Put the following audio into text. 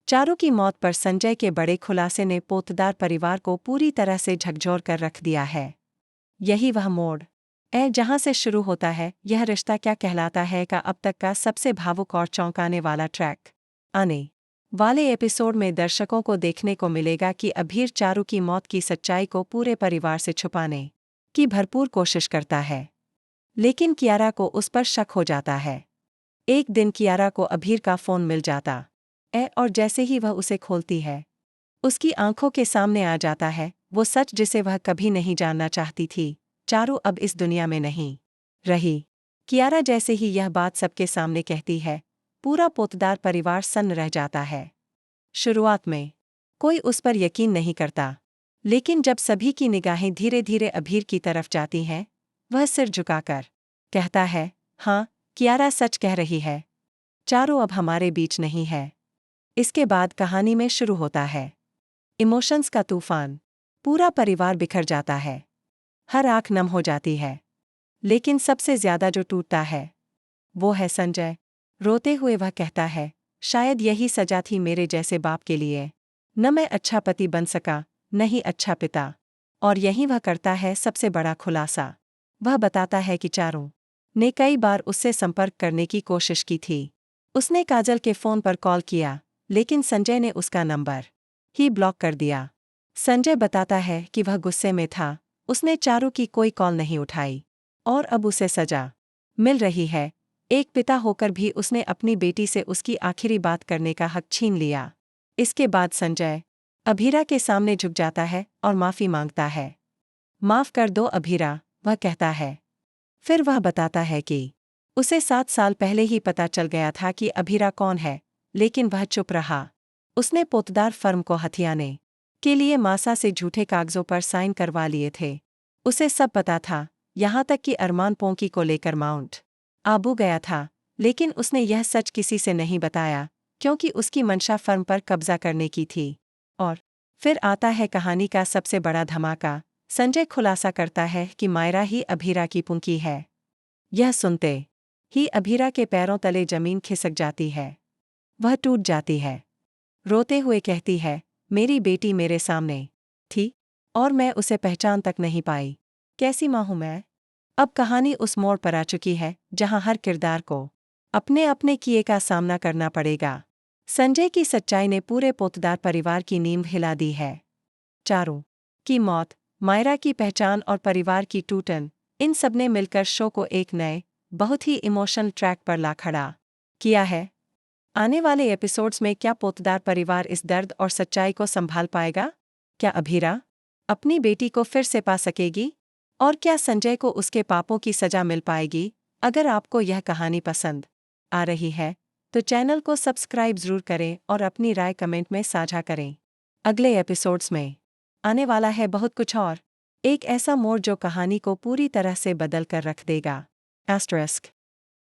चारू की मौत पर संजय के बड़े खुलासे ने पोतदार परिवार को पूरी तरह से झकझोर कर रख दिया है। यही वह मोड़ है जहां से शुरू होता है यह रिश्ता क्या कहलाता है का अब तक का सबसे भावुक और चौंकाने वाला ट्रैक। आने वाले एपिसोड में दर्शकों को देखने को मिलेगा कि अभीर चारू की मौत की सच्चाई को पूरे परिवार से छुपाने की भरपूर कोशिश करता है, लेकिन कियारा को उस पर शक हो जाता है। एक दिन कियारा को अभीर का फोन मिल जाता है और जैसे ही वह उसे खोलती है, उसकी आंखों के सामने आ जाता है वो सच जिसे वह कभी नहीं जानना चाहती थी। चारू अब इस दुनिया में नहीं रही। कियारा जैसे ही यह बात सबके सामने कहती है, पूरा पोतदार परिवार सन्न रह जाता है। शुरुआत में कोई उस पर यकीन नहीं करता, लेकिन जब सभी की निगाहें धीरे धीरे अभीर की तरफ जाती हैं, वह सिर झुकाकर कहता है, हाँ, कियारा सच कह रही है। चारू अब हमारे बीच नहीं है। इसके बाद कहानी में शुरू होता है इमोशंस का तूफान। पूरा परिवार बिखर जाता है, हर आंख नम हो जाती है, लेकिन सबसे ज्यादा जो टूटता है वो है संजय। रोते हुए वह कहता है, शायद यही सजा थी मेरे जैसे बाप के लिए। न मैं अच्छा पति बन सका, न ही अच्छा पिता। और यही वह करता है सबसे बड़ा खुलासा। वह बताता है कि चारू ने कई बार उससे संपर्क करने की कोशिश की थी। उसने काजल के फोन पर कॉल किया, लेकिन संजय ने उसका नंबर ही ब्लॉक कर दिया। संजय बताता है कि वह गुस्से में था, उसने चारू की कोई कॉल नहीं उठाई और अब उसे सजा मिल रही है। एक पिता होकर भी उसने अपनी बेटी से उसकी आखिरी बात करने का हक छीन लिया। इसके बाद संजय अभीरा के सामने झुक जाता है और माफी मांगता है। माफ कर दो अभीरा, वह कहता है। फिर वह बताता है कि उसे 7 साल पहले ही पता चल गया था कि अभीरा कौन है, लेकिन वह चुप रहा। उसने पोतदार फर्म को हथियाने के लिए मासा से झूठे कागजों पर साइन करवा लिए थे। उसे सब पता था, यहाँ तक कि अरमान पोंकी को लेकर माउंट आबू गया था, लेकिन उसने यह सच किसी से नहीं बताया, क्योंकि उसकी मंशा फर्म पर कब्जा करने की थी। और फिर आता है कहानी का सबसे बड़ा धमाका। संजय खुलासा करता है कि मायरा ही अभीरा की पुंकी है। यह सुनते ही अभीरा के पैरों तले जमीन खिसक जाती है। वह टूट जाती है, रोते हुए कहती है, मेरी बेटी मेरे सामने थी और मैं उसे पहचान तक नहीं पाई। कैसी माँ हूं मैं। अब कहानी उस मोड़ पर आ चुकी है जहां हर किरदार को अपने अपने किए का सामना करना पड़ेगा। संजय की सच्चाई ने पूरे पोतदार परिवार की नींव हिला दी है। चारू की मौत, मायरा की पहचान और परिवार की टूटन, इन सब ने मिलकर शो को एक नए, बहुत ही इमोशनल ट्रैक पर ला खड़ा किया है। आने वाले एपिसोड्स में क्या पोतदार परिवार इस दर्द और सच्चाई को संभाल पाएगा? क्या अभीरा अपनी बेटी को फिर से पा सकेगी? और क्या संजय को उसके पापों की सजा मिल पाएगी? अगर आपको यह कहानी पसंद आ रही है, तो चैनल को सब्सक्राइब जरूर करें और अपनी राय कमेंट में साझा करें। अगले एपिसोड्स में आने वाला है बहुत कुछ और, एक ऐसा मोड़ जो कहानी को पूरी तरह से बदल कर रख देगा। **